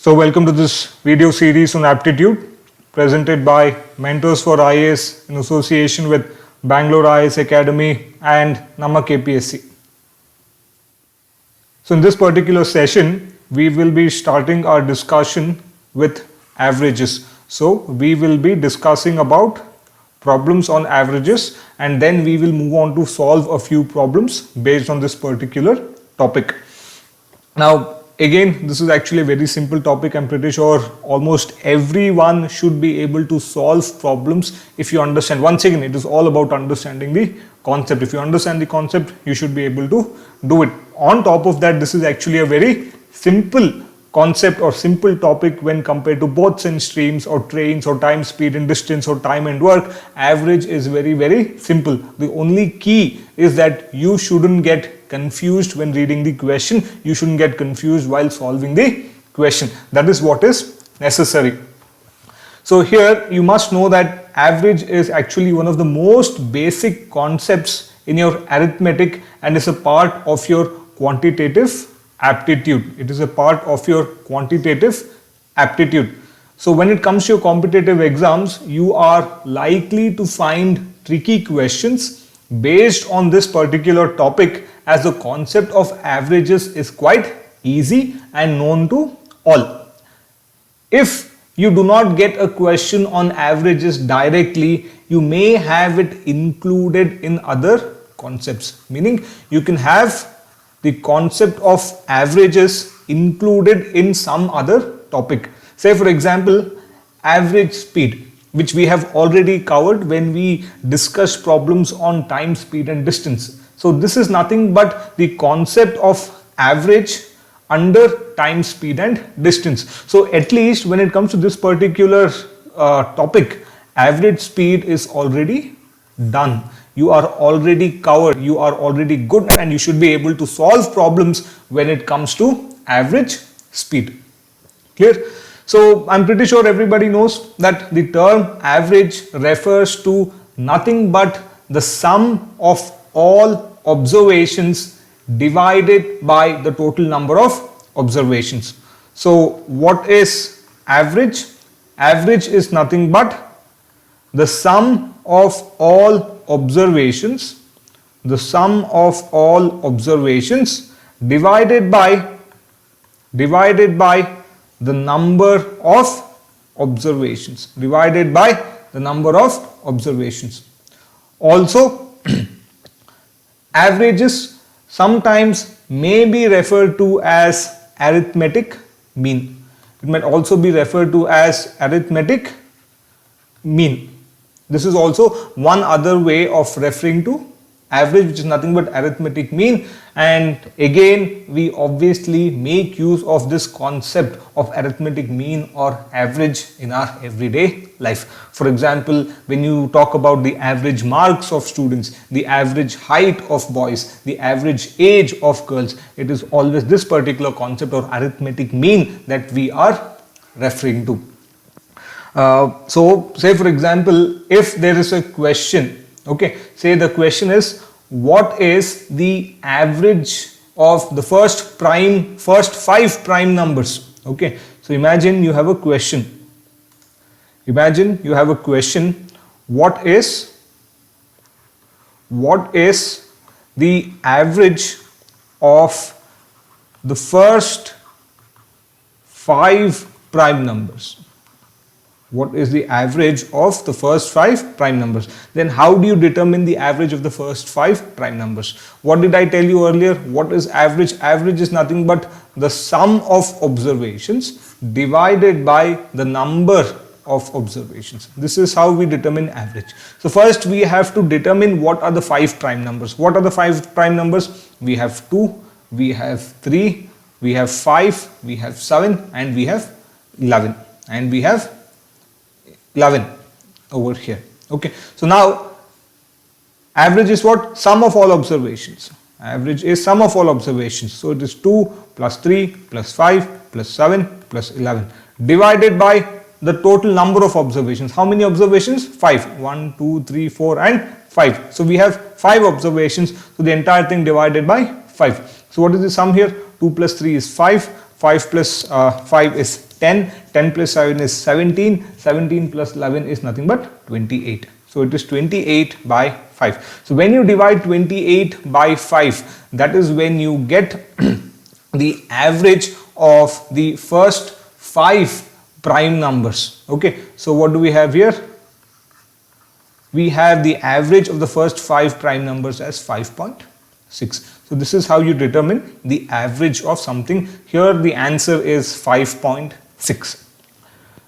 So welcome to this video series on aptitude presented by Mentors for IAS in association with Bangalore IAS Academy and Namak APSC. So in this particular session, we will be starting our discussion with averages. So we will be discussing about problems on averages and then we will move on to solve a few problems based on this particular topic. Now, again, this is actually a very simple topic. I'm pretty sure almost everyone should be able to solve problems if you understand. Once again, it is all about understanding the concept. If you understand the concept, you should be able to do it. On top of that, this is actually a very simple concept or simple topic when compared to both sense streams or trains or time, speed and distance or time and work. Average is very simple. The only key is that you shouldn't get confused when reading the question. You shouldn't get confused while solving the question. That is what is necessary. So here you must know that average is actually one of the most basic concepts in your arithmetic and is a part of your quantitative aptitude. It is a part of your quantitative aptitude. So when it comes to your competitive exams, you are likely to find tricky questions based on this particular topic, as the concept of averages is quite easy and known to all. If you do not get a question on averages directly, you may have it included in other concepts, meaning you can have the concept of averages included in some other topic. Say for example, average speed, which we have already covered when we discussed problems on time, speed and distance. So this is nothing but the concept of average under time, speed and distance. So at least when it comes to this particular topic, average speed is already done. You are already covered, you are already good, and you should be able to solve problems when it comes to average speed. Clear? So I'm pretty sure everybody knows that the term average refers to nothing but the sum of all observations divided by the total number of observations. So what is average? Average is nothing but the sum of all observations, divided by the number of observations. Also, averages sometimes may be referred to as arithmetic mean. It might also be referred to as arithmetic mean. This is also one other way of referring to average, which is nothing but arithmetic mean. And again, we obviously make use of this concept of arithmetic mean or average in our everyday life. For example, when you talk about the average marks of students, the average height of boys, the average age of girls, it is always this particular concept or arithmetic mean that we are referring to. So say for example, if there is a question, okay, say the question is, what is the average of the first 5 prime numbers? Okay, so imagine you have a question. What is the average of the first 5 prime numbers? What is the average of the first 5 prime numbers? Then how do you determine the average of the first 5 prime numbers? What did I tell you earlier? What is average? Average is nothing but the sum of observations divided by the number of observations. This is how we determine average. So first we have to determine what are the 5 prime numbers. What are the 5 prime numbers? We have 2, we have 3, we have 5, we have 7 and we have 11. And we have 11 over here. Okay, so now average is what? Sum of all observations. Average is sum of all observations. So it is 2 plus 3 plus 5 plus 7 plus 11 divided by the total number of observations. How many observations? 5. 1, 2, 3, 4 and 5. So we have 5 observations. So the entire thing divided by 5. So what is the sum here? 2 plus 3 is 5. 5 plus 5 is 10, 10 plus 7 is 17, 17 plus 11 is nothing but 28. So it is 28 by 5. So when you divide 28 by 5, that is when you get the average of the first 5 prime numbers. Okay, so what do we have here? We have the average of the first 5 prime numbers as 5.6. So this is how you determine the average of something. Here the answer is 5.6.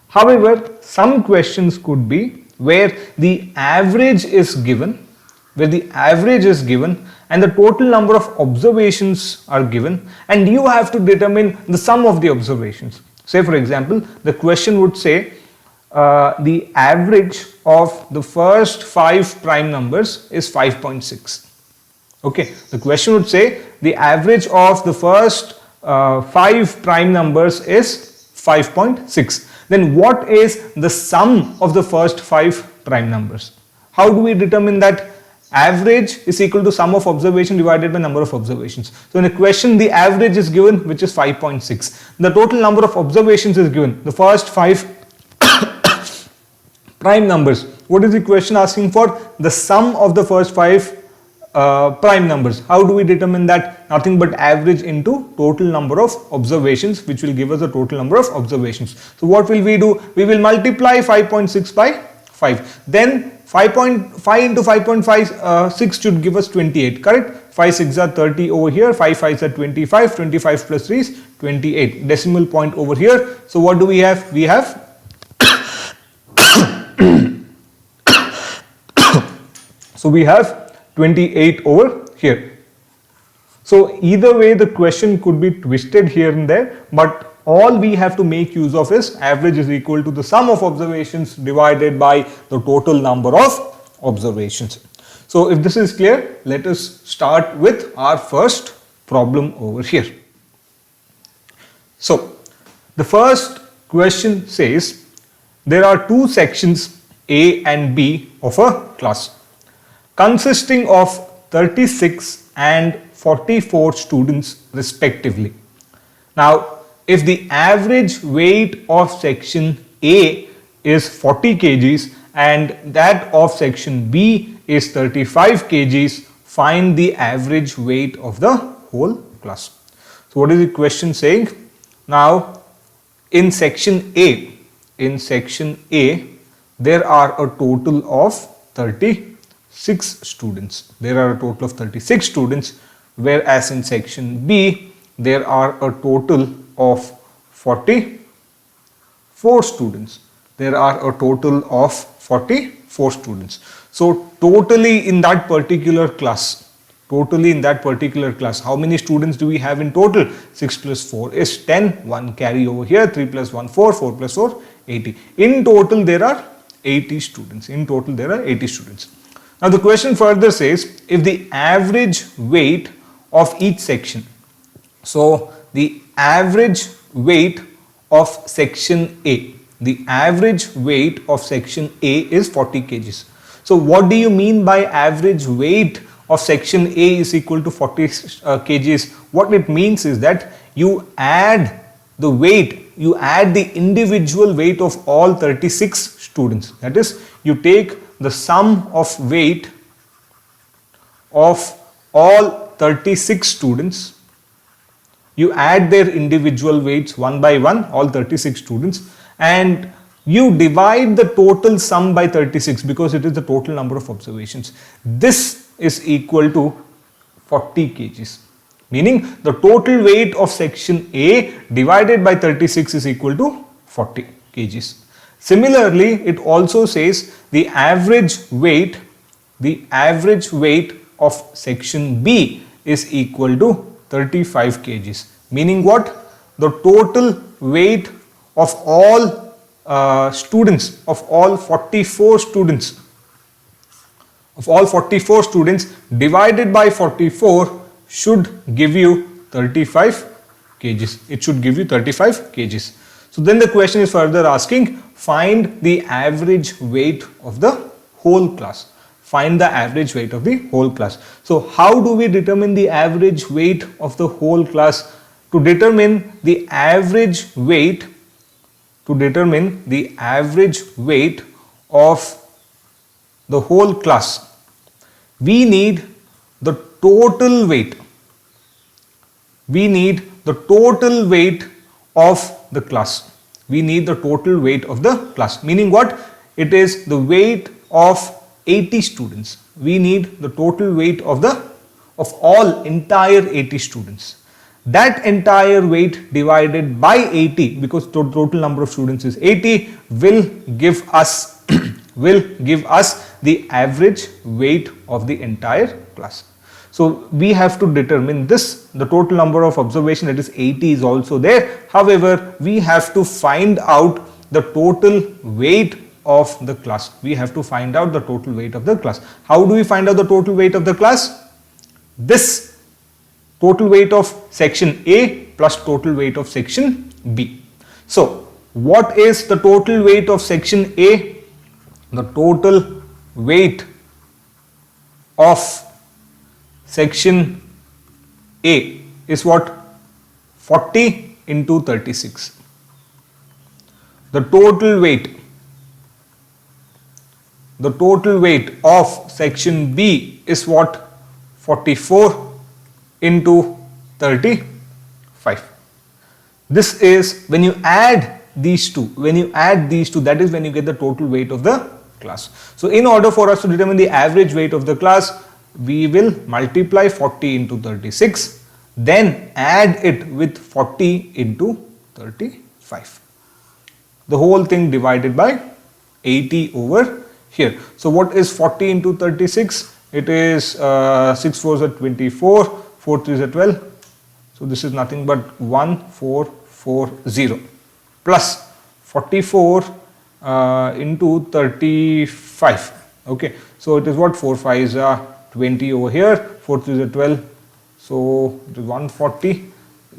However, some questions could be where the average is given, and the total number of observations are given, and you have to determine the sum of the observations. Say for example, the question would say the average of the first 5 prime numbers is 5.6. Okay, the question would say the average of the first 5 prime numbers is 5.6. Then what is the sum of the first 5 prime numbers? How do we determine that? Average is equal to sum of observation divided by number of observations. So in a question, the average is given, which is 5.6. The total number of observations is given, the first 5 prime numbers. What is the question asking for? The sum of the first 5 prime numbers. How do we determine that? Nothing but average into total number of observations, which will give us the total number of observations. So what will we do? We will multiply 5.6 by 5. Then 5.5 into 5.5, 6 should give us 28, correct? 5 6 are 30 over here, 5 5 are 25, 25 plus 3 is 28. Decimal point over here. So what do we have? We have so we have 28 over here. So either way the question could be twisted here and there, but all we have to make use of is average is equal to the sum of observations divided by the total number of observations. So if this is clear, let us start with our first problem over here. So the first question says there are 2 sections A and B of a class consisting of 36 and 44 students respectively. Now, if the average weight of section A is 40 kgs and that of section B is 35 kgs, find the average weight of the whole class. So what is the question saying? Now, in section A, there are a total of 36 students. There are a total of 36 students, whereas in section B, there are a total of 44 students. There are a total of 44 students. So totally in that particular class, how many students do we have in total? 6 plus 4 is 10, 1 carry over here, 3 plus 1 4, 4 plus 4 80. In total there are 80 students. Now the question further says if the average weight of each section, so the average weight of section A, is 40 kgs. So what do you mean by average weight of section A is equal to 40 kgs? What it means is that you add the weight, you add the individual weight of all 36 students. That is, you take the sum of weight of all 36 students, you add their individual weights one by one, all 36 students, and you divide the total sum by 36 because it is the total number of observations. This is equal to 40 kgs. Meaning the total weight of section A divided by 36 is equal to 40 kgs. Similarly, it also says the average weight of section B is equal to 35 kgs. Meaning what? The total weight of all students, of all 44 students divided by 44 should give you 35 kgs. It should give you 35 kgs. So then the question is further asking, find the average weight of the whole class. Find the average weight of the whole class. So how do we determine the average weight of the whole class? To determine the average weight to determine the average weight of the whole class, we need the total weight. We need the total weight of the class. We need the total weight of the class. Meaning what? It is the weight of 80 students. We need the total weight of all entire 80 students. That entire weight divided by 80, because total number of students is 80, will give us the average weight of the entire class. So we have to determine this. The total number of observation, that is 80, is also there. However, we have to find out the total weight of the class. We have to find out the total weight of the class. How do we find out the total weight of the class? This total weight of section A plus total weight of section B. So what is the total weight of section A? The total weight of section A is what? 40 into 36. The total weight of section B is what? 44 into 35. This is when you add these two. That is when you get the total weight of the class. So in order for us to determine the average weight of the class, we will multiply 40 into 36, then add it with 40 into 35. The whole thing divided by 80 over here. So what is 40 into 36? It is 6 4s are 24, 4 3s are 12. So this is nothing but 1440 plus 44 into 35. Okay, so it is what? 4 5s are 20 over here, 4 3s are 12. So it is 140,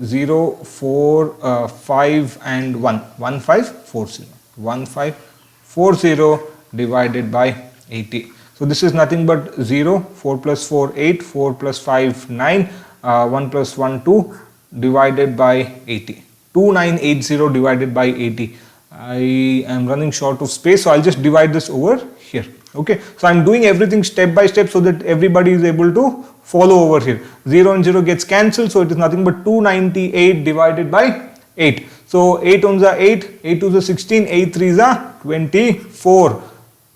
0, 4, 5 and 1, 1540. 1540 divided by 80. So this is nothing but 0, 4 plus 4, 8, 4 plus 5, 9, 1 plus 1, 2 divided by 80. 2980 divided by 80. I am running short of space, so I'll just divide this over here. Okay, so I'm doing everything step by step so that everybody is able to follow over here. 0 and 0 gets cancelled, so it is nothing but 298 divided by 8. So 8 ones are 8, 8 twos are 16, 8 threes are 24.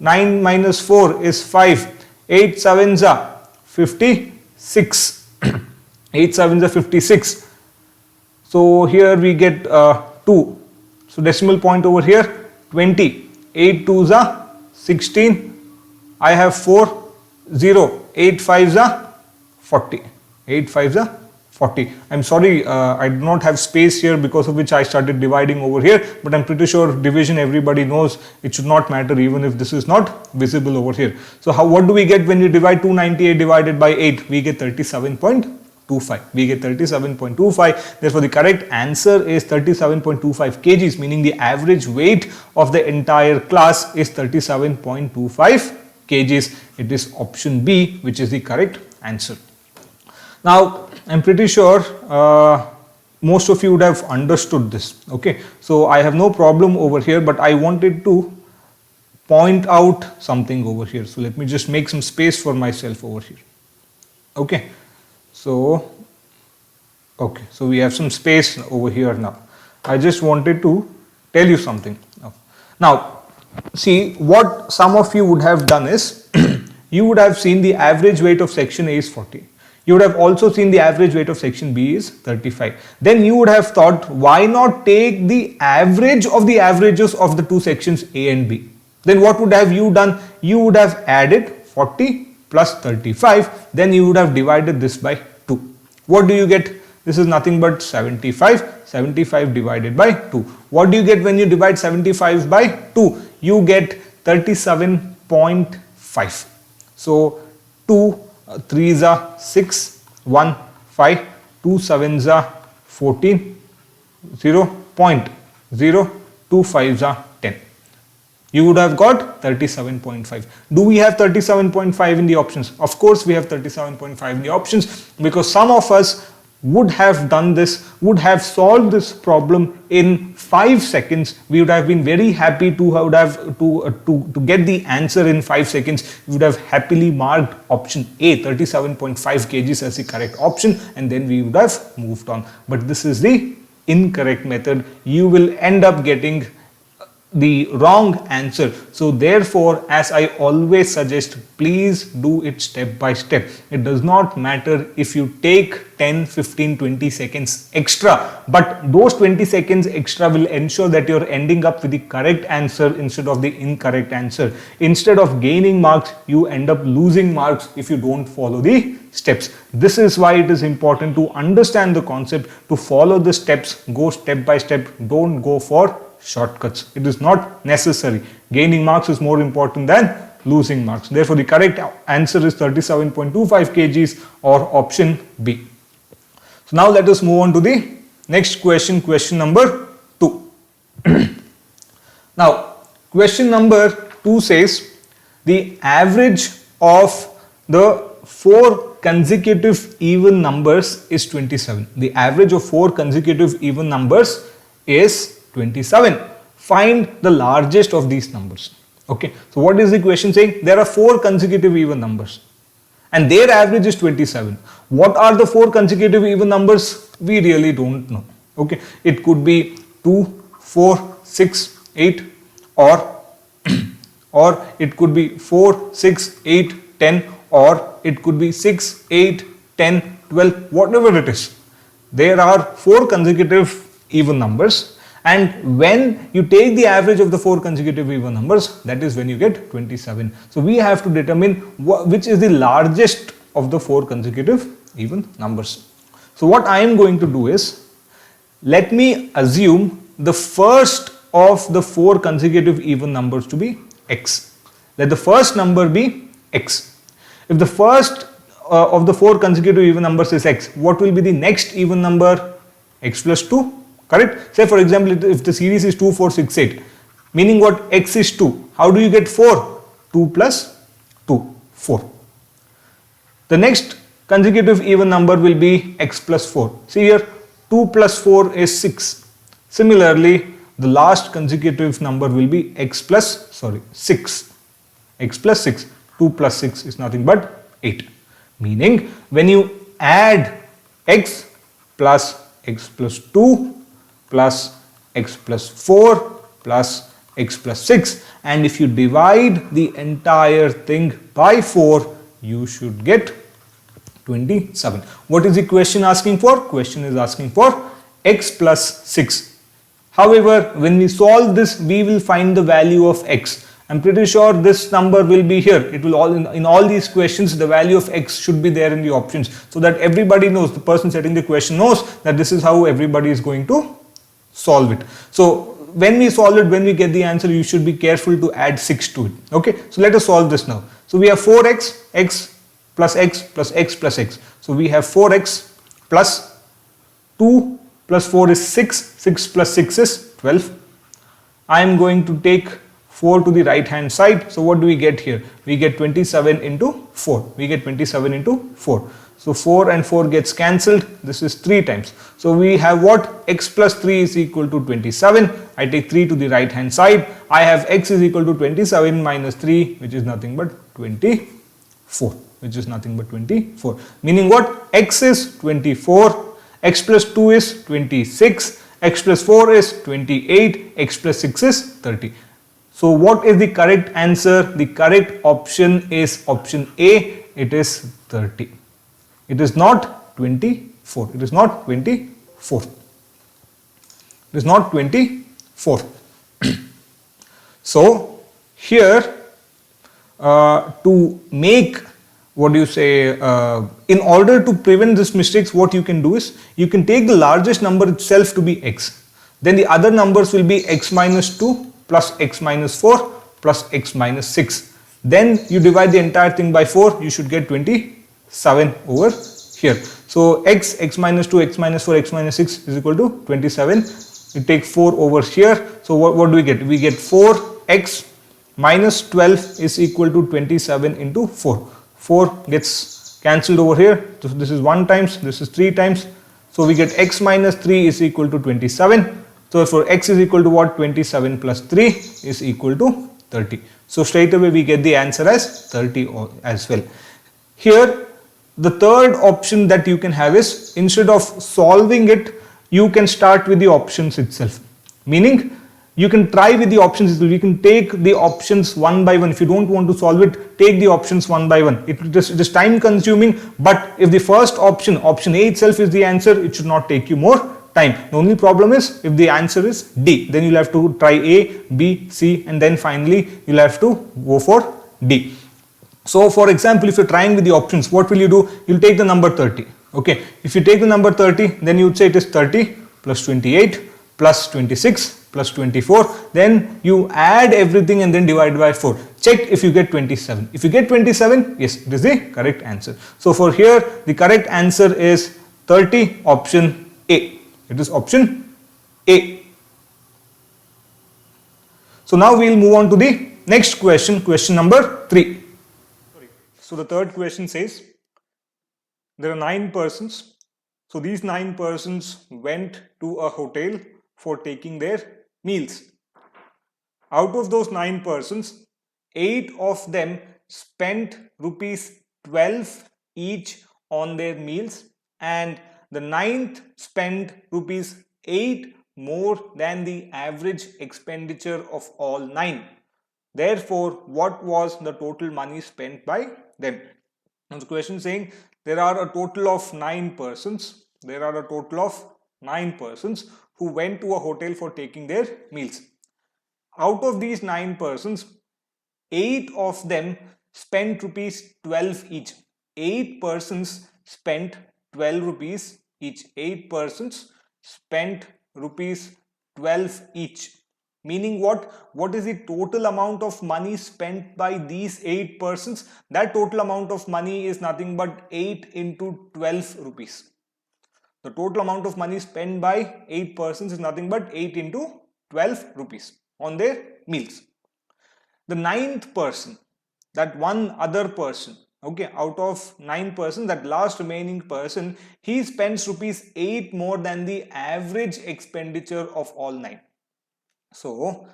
9 minus 4 is 5, 8 sevens are 56, 8 sevens are 56. So here we get 2. So decimal point over here 20, 8 twos are 16, I have 4, 0, 8 fives are 40, 8 fives are 40. I'm sorry, I do not have space here, because of which I started dividing over here, but I'm pretty sure division everybody knows. It should not matter even if this is not visible over here. So what do we get when you divide 298 divided by 8? We get 37.25. We get 37.25. Therefore, the correct answer is 37.25 kgs, meaning the average weight of the entire class is 37.25 kgs. It is option B, which is the correct answer. Now, I'm pretty sure most of you would have understood this. Okay, so I have no problem over here, but I wanted to point out something over here. So let me just make some space for myself over here. Okay, so we have some space over here now. I just wanted to tell you something. Now, see, what some of you would have done is you would have seen the average weight of section A is 40. You would have also seen the average weight of section B is 35. Then you would have thought, why not take the average of the averages of the two sections A and B? Then what would have you done? You would have added 40 plus 35. Then you would have divided this by 2. What do you get? This is nothing but 75. 75 divided by 2. What do you get when you divide 75 by 2? You get 37.5. So 2 3s are 6, 1, 5, 2 7s are 14, 0.0, 2 5s are 10. You would have got 37.5. Do we have 37.5 in the options? Of course, we have 37.5 in the options, because some of us would have done this, would have solved this problem in 5 seconds, we would have been very happy to get the answer in 5 seconds. We would have happily marked option A, 37.5 kgs as the correct option, and then we would have moved on. But this is the incorrect method. You will end up getting the wrong answer. So therefore, as I always suggest, please do it step by step. It does not matter if you take 10, 15, 20 seconds extra, but those 20 seconds extra will ensure that you're ending up with the correct answer instead of the incorrect answer. Instead of gaining marks, you end up losing marks if you don't follow the steps. This is why it is important to understand the concept, to follow the steps, go step by step, don't go for shortcuts. It is not necessary. Gaining marks is more important than losing marks. Therefore, the correct answer is 37.25 kgs or option B. So now let us move on to the next question, question number 2. Now, question number 2 says the average of the 4 consecutive even numbers is 27. The average of 4 consecutive even numbers is 27. Find the largest of these numbers. Okay, so what is the question saying? There are 4 consecutive even numbers and their average is 27. What are the 4 consecutive even numbers? We really don't know. Okay, it could be 2, 4, 6, 8, or it could be 4, 6, 8, 10, or it could be 6, 8, 10, 12, whatever it is. There are 4 consecutive even numbers, and when you take the average of the 4 consecutive even numbers, that is when you get 27. So we have to determine which is the largest of the 4 consecutive even numbers. So what I am going to do is, let me assume the first of the 4 consecutive even numbers to be x. Let the first number be x. If the first of the 4 consecutive even numbers is x, what will be the next even number? X plus 2. Correct? Say for example, if the series is 2, 4, 6, 8, meaning what? X is 2. How do you get 4? 2 plus 2, 4. The next consecutive even number will be x plus 4. See here, 2 plus 4 is 6. Similarly, the last consecutive number will be x plus 6. X plus 6. 2 plus 6 is nothing but 8. Meaning, when you add x plus 2 plus x plus 4 plus x plus 6, and if you divide the entire thing by 4, you should get 27. What is the question asking for? Question is asking for x plus 6. However, when we solve this, we will find the value of x. I'm pretty sure this number will be here. It will all in all these questions, the value of x should be there in the options, so that everybody knows, the person setting the question knows that this is how everybody is going to solve it. So when we solve it, when we get the answer, you should be careful to add 6 to it. Okay, so let us solve this now. So we have 4x, x plus x plus x plus x. So we have 4x plus 2 plus 4 is 6, 6 plus 6 is 12. I am going to take 4 to the right hand side. So what do we get here? We get 27 into 4. We get 27 into 4. So 4 and 4 gets cancelled. This is 3 times. So we have what? X plus 3 is equal to 27. I take 3 to the right hand side. I have x is equal to 27 minus 3, which is nothing but 24. Which is nothing but 24. Meaning what? X is 24. X plus 2 is 26. X plus 4 is 28. X plus 6 is 30. So what is the correct answer? The correct option is option A. It is 30. It is not 24. It is not 24. It is not 24. So here to make, what do you say, in order to prevent these mistakes, what you can do is, you can take the largest number itself to be x. Then the other numbers will be x minus 2 plus x minus 4 plus x minus 6. Then you divide the entire thing by 4, you should get 27 over here. So x minus 2, x minus 4, x minus 6 is equal to 27. You take 4 over here. So what do we get? We get 4x minus 12 is equal to 27 into 4. 4 gets cancelled over here. So this is 1 times, this is 3 times. So we get x minus 3 is equal to 27. So for x is equal to what? 27 plus 3 is equal to 30. So straight away we get the answer as 30 as well. Here the third option that you can have is, instead of solving it, you can start with the options itself. Meaning you can try with the options itself. You can take the options one by one. If you don't want to solve it, take the options one by one. It is time consuming, but if the first option, option A itself is the answer, it should not take you more time. The only problem is if the answer is D, then you'll have to try A, B, C, and then finally you'll have to go for D. So for example, if you're trying with the options, what will you do? You'll take the number 30. Okay, if you take the number 30, then you would say it is 30 plus 28 plus 26 plus 24. Then you add everything and then divide by 4. Check if you get 27. If you get 27, yes, it is the correct answer. So for here, the correct answer is 30, option A. It is option A. So now we will move on to the next question, question number 3. So the third question says, there are 9 persons. So these 9 persons went to a hotel for taking their meals. Out of those 9 persons, 8 of them spent rupees 12 each on their meals, and the 9th spent rupees 8 more than the average expenditure of all 9. Therefore, what was the total money spent by them? Now the question is saying there are a total of 9 persons. There are a total of 9 persons who went to a hotel for taking their meals. Out of these 9 persons, 8 of them spent rupees 12 each. 8 persons spent 12 rupees each. 8 persons spent rupees 12 each. Meaning what? What is the total amount of money spent by these 8 persons? That total amount of money is nothing but 8 into 12 rupees. The total amount of money spent by 8 persons is nothing but 8 into 12 rupees on their meals. The 9th person, that one other person, okay, out of 9 persons, that last remaining person, he spends rupees 8 more than the average expenditure of all 9. So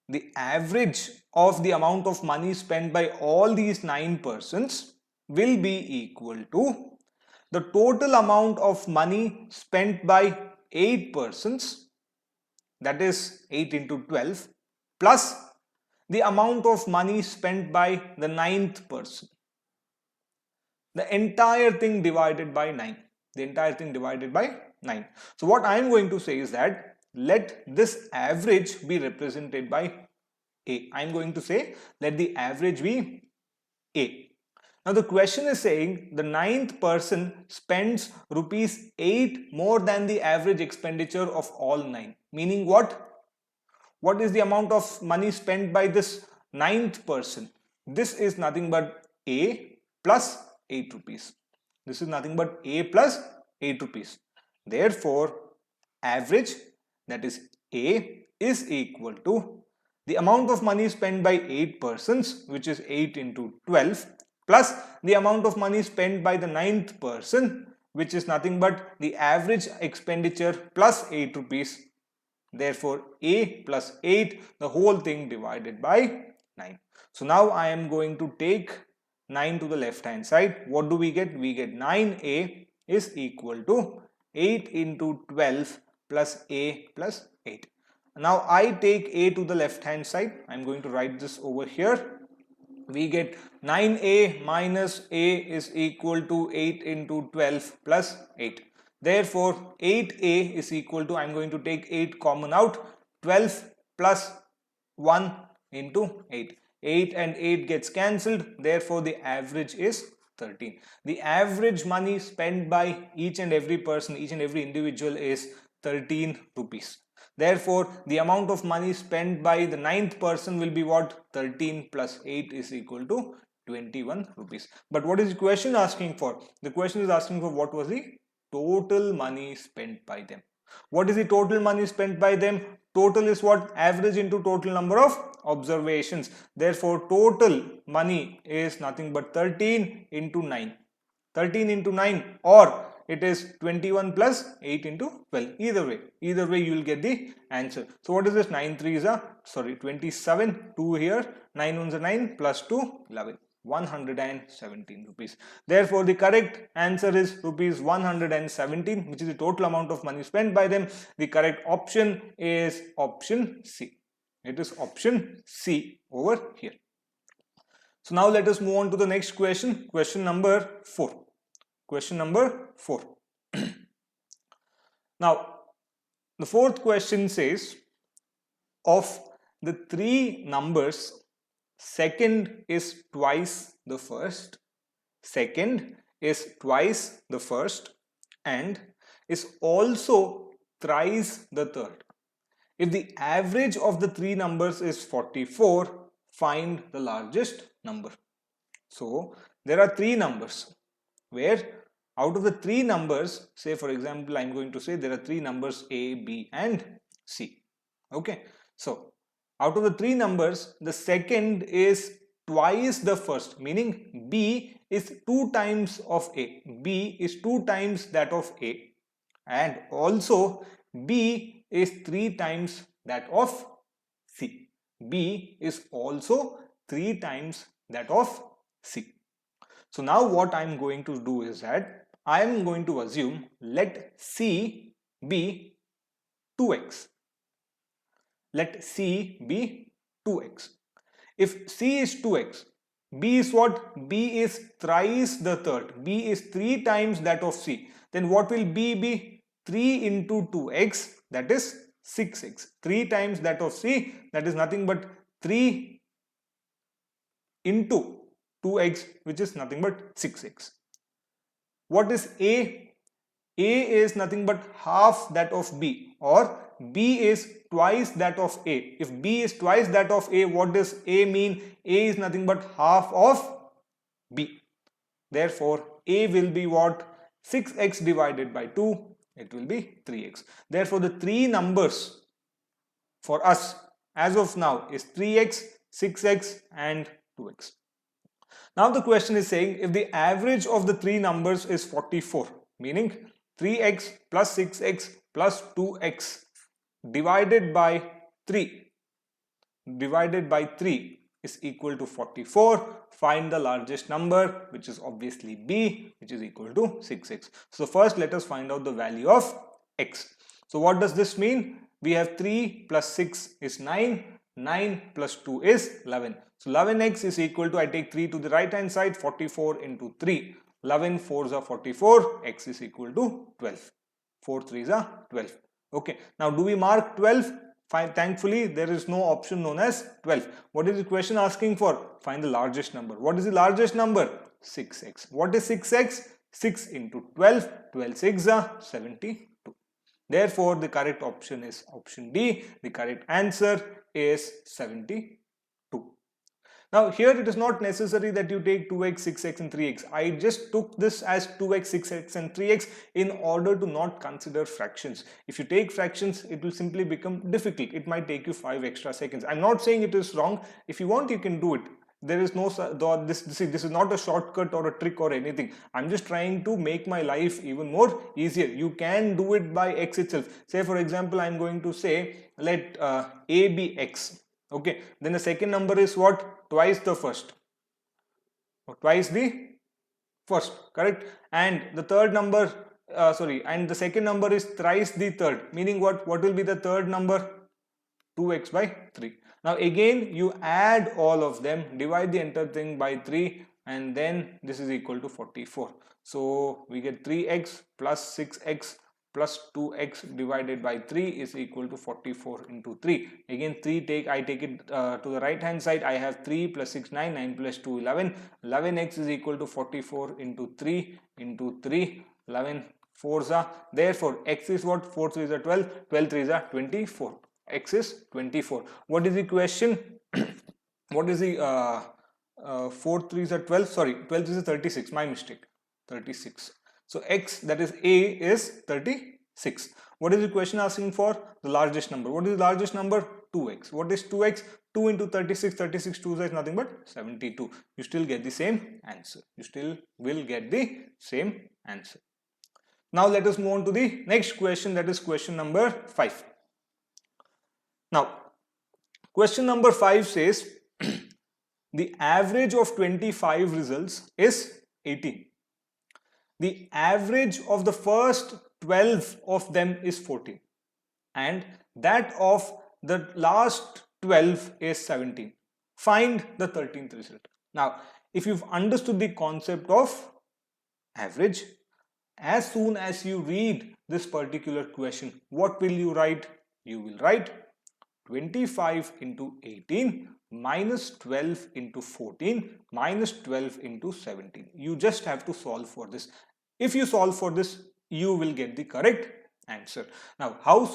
the average of the amount of money spent by all these 9 persons will be equal to the total amount of money spent by 8 persons, that is 8 into 12, plus the amount of money spent by the 9th person. The entire thing divided by 9. The entire thing divided by 9. So what I am going to say is that let this average be represented by A. I am going to say let the average be A. Now the question is saying the 9th person spends rupees 8 more than the average expenditure of all 9. Meaning what? What is the amount of money spent by this 9th person? This is nothing but A plus 8 rupees. This is nothing but A plus 8 rupees. Therefore, average, that is A, is equal to the amount of money spent by 8 persons, which is 8 into 12, plus the amount of money spent by the 9th person, which is nothing but the average expenditure plus 8 rupees. Therefore, A plus 8, the whole thing divided by 9. So now I am going to take 9 to the left hand side. What do we get? We get 9A is equal to 8 into 12 plus A plus 8. Now I take A to the left hand side. I am going to write this over here. We get 9A minus A is equal to 8 into 12 plus 8. Therefore, 8A is equal to, I am going to take 8 common out, 12 plus 1 into 8. 8 and 8 gets cancelled. Therefore, the average is 13. The average money spent by each and every person, each and every individual is 13 rupees. Therefore, the amount of money spent by the 9th person will be what? 13 plus 8 is equal to 21 rupees. But what is the question asking for? The question is asking for what was the total money spent by them. What is the total money spent by them? Total is what? Average into total number of observations. Therefore, total money is nothing but 13 into 9. 13 into 9, or it is 21 plus 8 into 12. Either way you will get the answer. So what is this? 9 3s are, 27, 2 here, 9 ones are 9 plus 2, 11. 117 rupees. Therefore, the correct answer is rupees 117, which is the total amount of money spent by them. The correct option is option C. It is option C over here. So now let us move on to the next question. Question number 4. Question number 4. Now, the fourth question says, of the three numbers, second is twice the first, second is twice the first, and is also thrice the third. If the average of the three numbers is 44, find the largest number. So there are three numbers where out of the three numbers, say for example, I'm going to say there are three numbers A, B and C. Okay, so out of the three numbers, the second is twice the first, meaning B is 2 times of A. B is 2 times that of A, and also B is 3 times that of C. B is also 3 times that of C. So now what I'm going to do is that I am going to assume let C be 2x. Let C be 2x. If C is 2x, B is what? B is thrice the third. B is 3 times that of C. Then what will B be? 3 into 2x, that is 6x. 3 times that of C, that is nothing but 3 into 2x, which is nothing but 6x. What is A? A is nothing but half that of B, or B is twice that of A. If B is twice that of A, what does A mean? A is nothing but half of B. Therefore, A will be what? 6x divided by 2, it will be 3x. Therefore, the three numbers for us as of now is 3x, 6x and 2x. Now the question is saying if the average of the three numbers is 44, meaning 3x plus 6x plus 2x divided by 3 is equal to 44. Find the largest number, which is obviously B, which is equal to 6x. So first let us find out the value of x. So what does this mean? We have 3 plus 6 is 9, 9 plus 2 is 11. So 11x is equal to, I take 3 to the right hand side, 44 into 3. 11 4s are 44, x is equal to 12. 4 3s are 12. Okay, now do we mark 12? Fine. Thankfully, there is no option known as 12. What is the question asking for? Find the largest number. What is the largest number? 6x. What is 6x? 6 into 12. 12 6 are 72. Therefore, the correct option is option D. The correct answer is 72. Now here it is not necessary that you take 2x, 6x and 3x. I just took this as 2x, 6x and 3x in order to not consider fractions. If you take fractions, it will simply become difficult. It might take you 5 extra seconds. I'm not saying it is wrong. If you want, you can do it. There is no, this is not a shortcut or a trick or anything. I'm just trying to make my life even more easier. You can do it by x itself. Say for example, I'm going to say let A be x. Okay, then the second number is what? Twice the first. Twice the first, correct? And the third number, and the second number is thrice the third. Meaning what? What will be the third number? 2x by 3. Now again, you add all of them, divide the entire thing by 3, and then this is equal to 44. So we get 3x plus 6x plus 2x divided by 3 is equal to 44 into 3. Again I take it to the right hand side. I have 3 plus 6 9, 9 plus 2 11. 11x is equal to 44 into 3 into 3. 11 4s are, therefore x is what? 4 3s are 12, 12 3s are 24. X is 24. What is the question? What is the 4 3s are 12? Sorry, 12 3s are 36. My mistake. 36. So x, that is A, is 36. What is the question asking for? The largest number. What is the largest number? 2x. What is 2x? 2 into 36. 36 2s is nothing but 72. You still get the same answer. You still will get the same answer. Now let us move on to the next question, that is question number 5. Now question number 5 says the average of 25 results is 18. The average of the first 12 of them is 14 and that of the last 12 is 17. Find the 13th result. Now if you've understood the concept of average, as soon as you read this particular question, what will you write? You will write 25 into 18 minus 12 into 14 minus 12 into 17. You just have to solve for this. If you solve for this, you will get the correct answer. Now how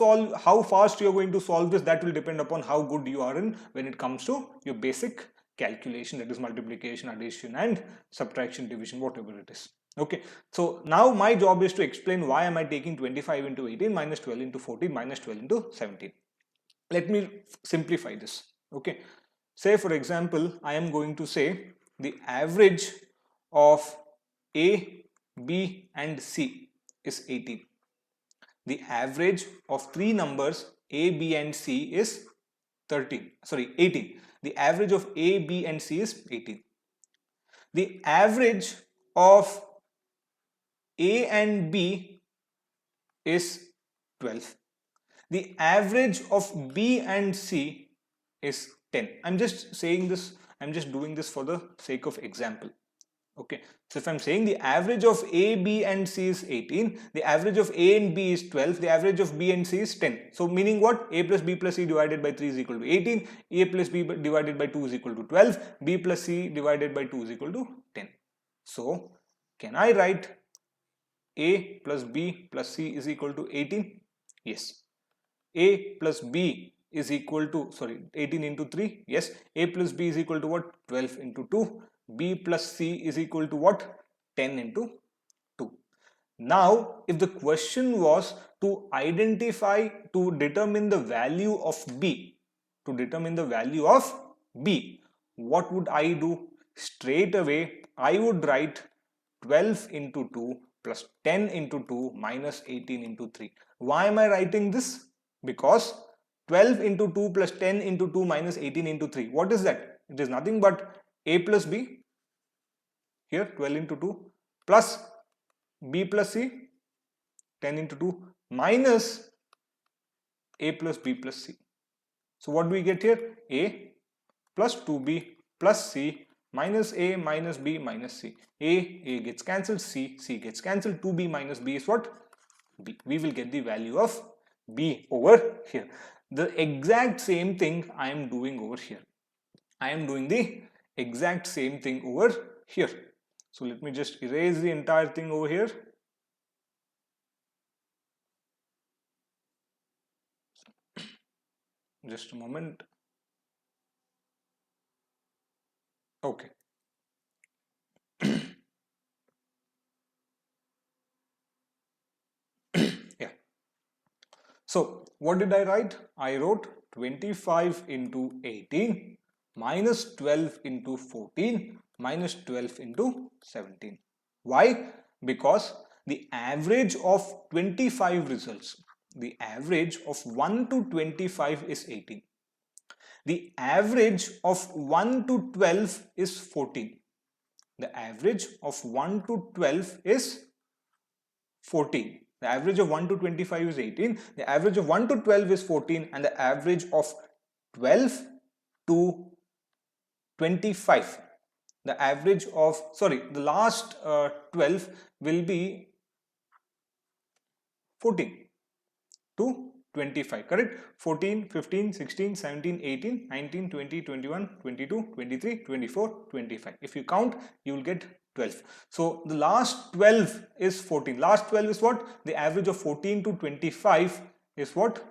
fast you are going to solve this, that will depend upon how good you are in when it comes to your basic calculation, that is multiplication, addition and subtraction, division, whatever it is. Okay, so now my job is to explain why am I taking 25 into 18 minus 12 into 14 minus 12 into 17. Let me simplify this. Okay, say for example I am going to say the average of A, B and C is 18. The average of three numbers A, B and C is 18. The average of A, B and C is 18. The average of A and B is 12. The average of B and C is 10. I'm just saying this, I'm just doing this for the sake of example. Okay, so if I'm saying the average of A, B and C is 18, the average of A and B is 12, the average of B and C is 10. So meaning what? A plus B plus C divided by 3 is equal to 18, A plus B divided by 2 is equal to 12, B plus C divided by 2 is equal to 10. So can I write A plus B plus C is equal to 18? Yes. A plus B is equal to, 18 into 3. Yes. A plus B is equal to what? 12 into 2. B plus C is equal to what? 10 into 2. Now, if the question was to determine the value of B, what would I do? Straight away, I would write 12 into 2 plus 10 into 2 minus 18 into 3. Why am I writing this? Because 12 into 2 plus 10 into 2 minus 18 into 3. What is that? It is nothing but A plus B, here 12 into 2, plus B plus C, 10 into 2, minus A plus B plus C. So what do we get here? A plus 2B plus C minus A minus B minus C. A gets cancelled, C gets cancelled, 2B minus B is what? B. We will get the value of B over here. The exact same thing I am doing over here. I am doing the exact same thing over here. So let me just erase the entire thing over here. Just a moment. Okay. Yeah. So what did I write? I wrote 25 into 18 minus 12 into 14 minus 12 into 17. Why? Because the average of 25 results, the average of 1 to 25 is 18. The average of 1 to 12 is 14. The average of 1 to 12 is 14. The average of 1 to 25 is 18. The average of 1 to 12 is 14. And the average of 12 to 25, the average of, the last 12 will be 14 to 25, correct? 14, 15, 16, 17, 18, 19, 20, 21, 22, 23, 24, 25. If you count, you will get 12. So the last 12 is 14. Last 12 is what? The average of 14 to 25 is what?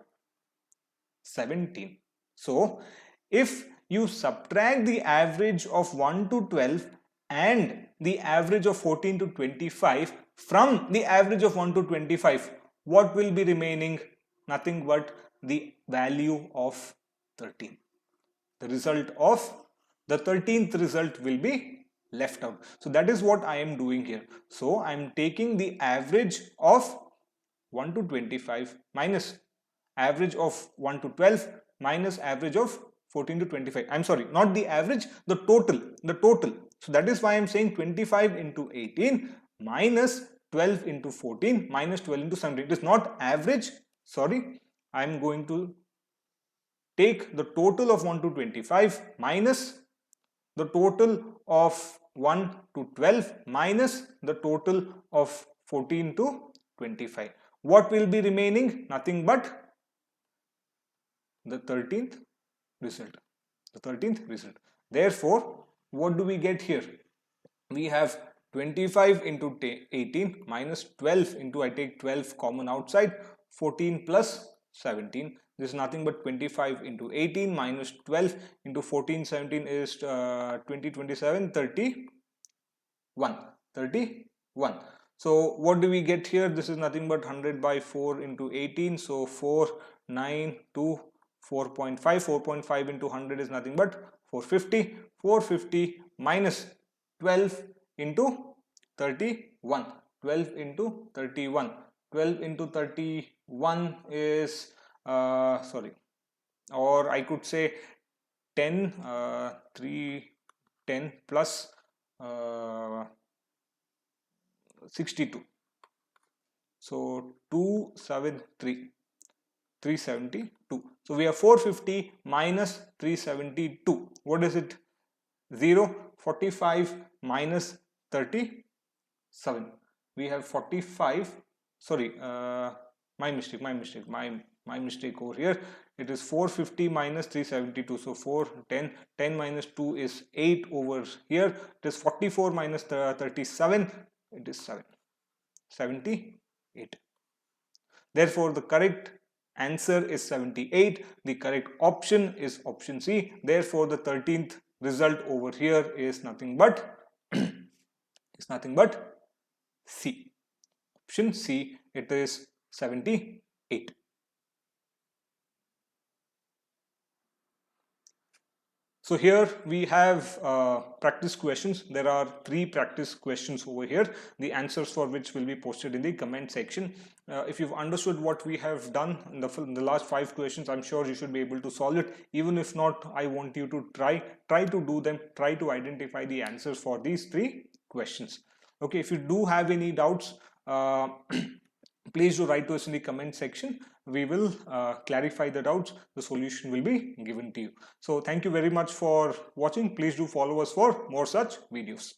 17. So if you subtract the average of 1 to 12 and the average of 14 to 25 from the average of 1 to 25, what will be remaining? Nothing but the value of 13. The result of the 13th result will be left out. So that is what I am doing here. So I am taking the average of 1 to 25 minus average of 1 to 12 minus average of 14 to 25. I'm sorry, not the average, the total, So that is why I'm saying 25 into 18 minus 12 into 14 minus 12 into 17. It is not average, sorry. I'm going to take the total of 1 to 25 minus the total of 1 to 12 minus the total of 14 to 25. What will be remaining? Nothing but the 13th result. The 13th result. Therefore, what do we get here? We have 25 into 18 minus 12 into, I take 12 common outside, 14 plus 17. This is nothing but 25 into 18 minus 12 into 14, 17 is 20, 27, 31. 31. So what do we get here? This is nothing but 100 by 4 into 18. So 4, 9, 2, 4.5. 4.5 into 100 is nothing but 450. 450 minus 12 into 31. 12 into 31. 12 into 31 is sorry, or I could say 10 10 plus 62. So 372. So we have 450 minus 372. What is it? 0. 45 minus 37. We have 45. Sorry, my mistake over here. It is 450 minus 372. So 4, 10 minus 2 is 8 over here. It is 44 minus 37. It is 78. Therefore, the correct answer is 78. The correct option is option C. Therefore, the 13th result over here is nothing but C. Option C. It is 78. So here we have practice questions. There are 3 practice questions over here, the answers for which will be posted in the comment section. If you've understood what we have done in the last 5 questions, I'm sure you should be able to solve it. Even if not, I want you to try to do them, try to identify the answers for these 3 questions. Okay, if you do have any doubts, please do write to us in the comment section. We will clarify the doubts. The solution will be given to you. So thank you very much for watching. Please do follow us for more such videos.